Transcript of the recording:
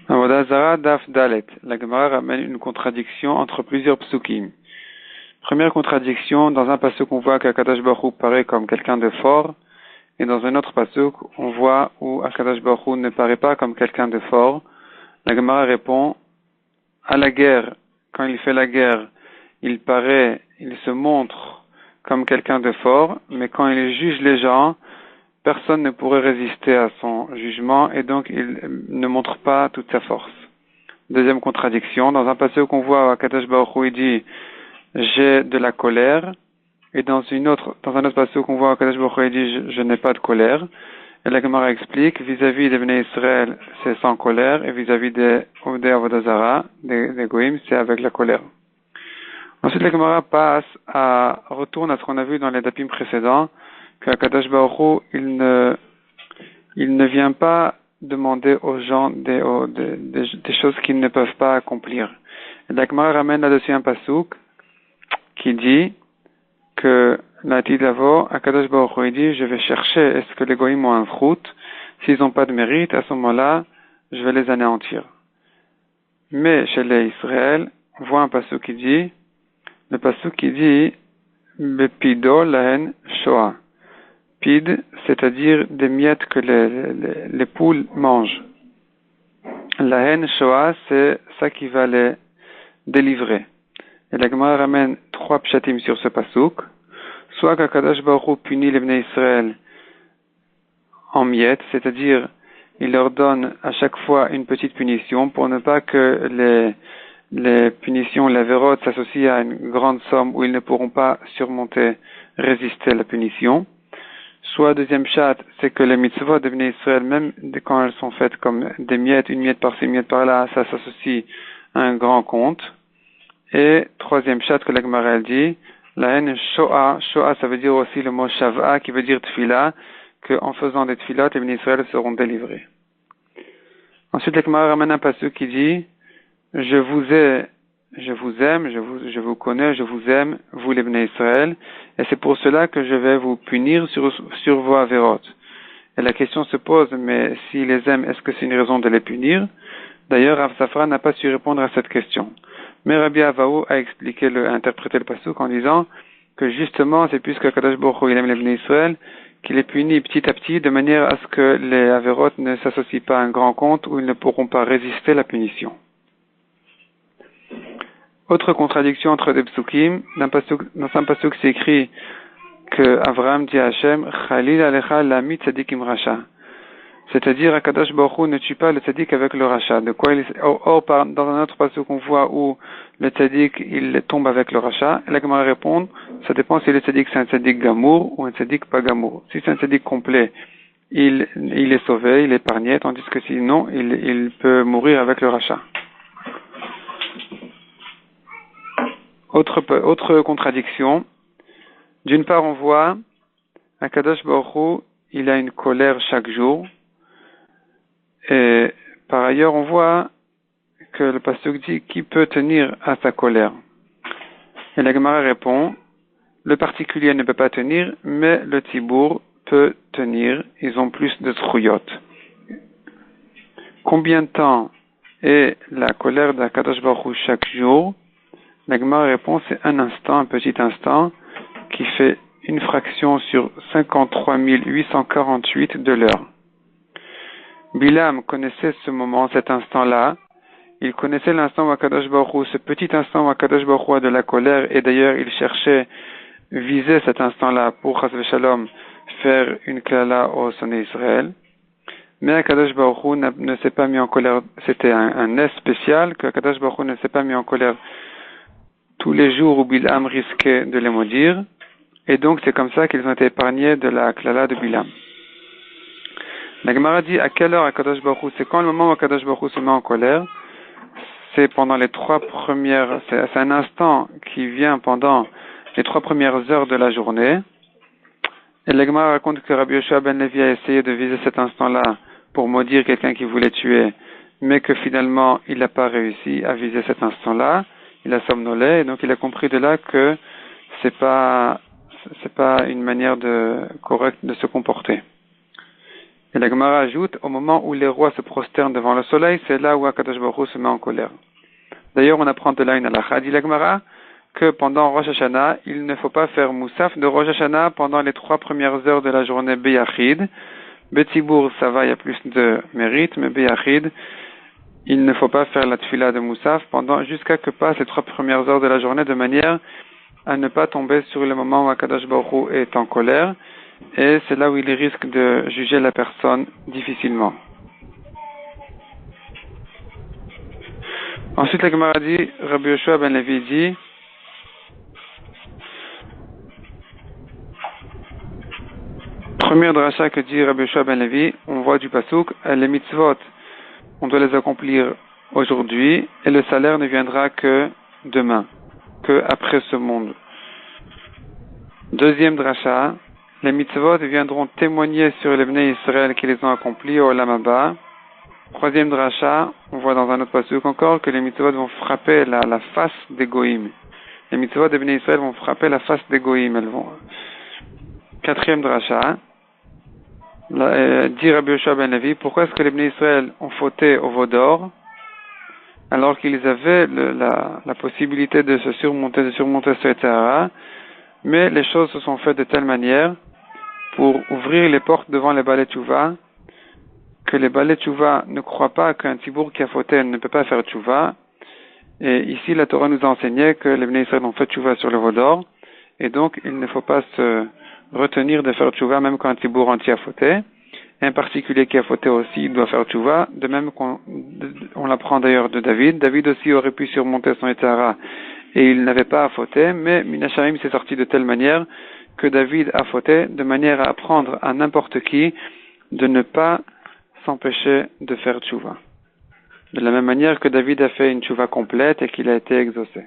Avodah Zara Daf Dalet. La Gemara ramène une contradiction entre plusieurs psukim. Première contradiction, dans un pasuk on voit qu'Akadosh Baruch Hu paraît comme quelqu'un de fort, et dans un autre pasuk on voit où Akadosh Baruch Hu ne paraît pas comme quelqu'un de fort. La Gemara répond, à la guerre, quand il fait la guerre, il se montre comme quelqu'un de fort, mais quand il juge les gens, personne ne pourrait résister à son jugement et donc il ne montre pas toute sa force. Deuxième contradiction, dans un passage qu'on voit à Akadosh Baruch Hu, il dit j'ai de la colère, et dans un autre passage qu'on voit à Akadosh Baruch Hu, il dit je n'ai pas de colère. Et la Gemara explique vis-à-vis des Bnei Israël, c'est sans colère, et vis-à-vis des Avodah Zara, des Goïm, c'est avec la colère. Ensuite, la Gemara retourne à ce qu'on a vu dans les dapim précédents, qu'Akadosh Baruch Hu, il ne vient pas demander aux gens des choses qu'ils ne peuvent pas accomplir. Et la Gemara ramène là-dessus un pasuk qui dit que l'Atid d'avant, Akadosh Baruch Hu dit, je vais chercher, est-ce que les goïms ont un fruit? S'ils n'ont pas de mérite, à ce moment-là, je vais les anéantir. Mais chez les Israël, on voit un pasuk qui dit, le pasuk qui dit, Bepido lahen shoah. Pid, c'est-à-dire des miettes que les poules mangent. Lahen shoah, c'est ça qui va les délivrer. Et la Gemara ramène 3 pshatim sur ce pasuk. Soit qu'Akadosh Baruch Hu punit les Bnei Israël en miettes, c'est-à-dire il leur donne à chaque fois une petite punition pour ne pas que les punitions, les vérotes s'associent à une grande somme où ils ne pourront pas résister à la punition. Soit deuxième pshat, c'est que les mitzvot de Bnei Israël, même quand elles sont faites comme des miettes, une miette par-ci, une miette par-là, ça s'associe à un grand compte. Et troisième pshat que la Gemara elle dit, la haine shoah, shoah ça veut dire aussi le mot shav'a qui veut dire tfila, qu'en faisant des tfilot, les Bnei Israël seront délivrés. Ensuite la Gemara ramène un passage qui dit, je vous aime, je vous connais, je vous aime, vous les Bnei Israël, et c'est pour cela que je vais vous punir sur vos avérotes. Et la question se pose, mais s'il les aime, est-ce que c'est une raison de les punir? D'ailleurs, Rav Safra n'a pas su répondre à cette question. Mais Rabbi Avahu a interprété le pasuk en disant que justement, c'est puisque Kadosh Baruch Hu il aime les Bnei Israël, qu'il les punit petit à petit de manière à ce que les avérotes ne s'associent pas à un grand compte où ils ne pourront pas résister à la punition. Autre contradiction entre des psukim, dans un pasuk c'est écrit que Avraham dit à Hachem, Chalil alecha lami tzadikim racha. C'est-à-dire, Akadosh Baruch Hu ne tue pas le tzaddik avec le rachat. De quoi dans un autre passage qu'on voit où le tzaddik, il tombe avec le rachat. Et la Gemara répond, ça dépend si le tzaddik c'est un tzaddik gamour ou un tzaddik pas gamour. Si c'est un tzaddik complet, il est sauvé, il est épargné, tandis que sinon, il peut mourir avec le rachat. Autre contradiction. D'une part, on voit, Akadosh Baruch Hu, il a une colère chaque jour. Et par ailleurs, on voit que le pasuk dit qui peut tenir à sa colère. Et la Gemara répond, le particulier ne peut pas tenir, mais le tibour peut tenir. Ils ont plus de zruyot. Combien de temps est la colère d'Akadosh Baruch Hu chaque jour? La Gemara répond, c'est un instant, un petit instant, qui fait une fraction sur 53 848 de l'heure. Bilam connaissait ce moment, cet instant-là. Il connaissait l'instant où Akadosh Baruch Hu, ce petit instant où Akadosh Baruch Hu a de la colère, et d'ailleurs il cherchait, viser cet instant-là pour Chas v'Shalom faire une klala au sonné Israël. Mais Akadosh Baruch Hu ne s'est pas mis en colère. C'était un est spécial que Akadosh Baruch Hu ne s'est pas mis en colère tous les jours où Bilam risquait de les maudire. Et donc c'est comme ça qu'ils ont été épargnés de la klala de Bilam. La Gemara dit à quelle heure Akadosh Baruch Hu, c'est quand le moment où Akadosh Baruch Hu se met en colère? C'est pendant les 3 premières, c'est un instant qui vient pendant les 3 premières heures de la journée. Et la Gemara raconte que Rabbi Yoshua ben Levi a essayé de viser cet instant-là pour maudire quelqu'un qui voulait tuer, mais que finalement il n'a pas réussi à viser cet instant-là. Il a somnolé, et donc il a compris de là que c'est pas une manière correcte de se comporter. Et la Gemara ajoute, au moment où les rois se prosternent devant le soleil, c'est là où Akadosh Baruch Hu se met en colère. D'ailleurs, on apprend de là une halakha, dit la Gemara, que pendant Rosh Hashanah, il ne faut pas faire Moussaf de Rosh Hashanah pendant les 3 premières heures de la journée Beyachid. Betibour, ça va, il y a plus de mérite, mais Beyachid, il ne faut pas faire la tfila de Moussaf jusqu'à que passent les 3 premières heures de la journée de manière à ne pas tomber sur le moment où Akadosh Baruch Hu est en colère. Et c'est là où il risque de juger la personne difficilement. Ensuite, la Gemara dit, Rabbi Yoshua ben Levi dit, première dracha que dit Rabbi Yoshua ben Levi, on voit du pasuk, les mitzvot, on doit les accomplir aujourd'hui, et le salaire ne viendra que demain, que après ce monde. Deuxième dracha, les mitzvot viendront témoigner sur les Bnei Israël qui les ont accomplis au Olam Haba. Troisième dracha, on voit dans un autre pasuk encore que les mitzvot vont frapper la face des goïms. Les mitzvot des Bnei Israël vont frapper la face des goïms. Quatrième dracha, dit Rabbi Yoshua ben Levi, pourquoi est-ce que les Bnei Israël ont fauté au veau d'or alors qu'ils avaient la possibilité de surmonter ce etc. Mais les choses se sont faites de telle manière pour ouvrir les portes devant les balais tchouva, que les balais tchouva ne croient pas qu'un tibour qui a fauté ne peut pas faire tchouva. Et ici, la Torah nous a enseigné que les Bnei Israël ont fait tchouva sur le veau d'or, et donc il ne faut pas se retenir de faire tchouva même quand un tibour entier a fauté. Un particulier qui a fauté aussi doit faire tchouva, de même qu'on l'apprend d'ailleurs de David. David aussi aurait pu surmonter son étara et il n'avait pas à fauter, mais Minasharim s'est sorti de telle manière que David a fauté, de manière à apprendre à n'importe qui de ne pas s'empêcher de faire tchouva. De la même manière que David a fait une tchouva complète et qu'il a été exaucé.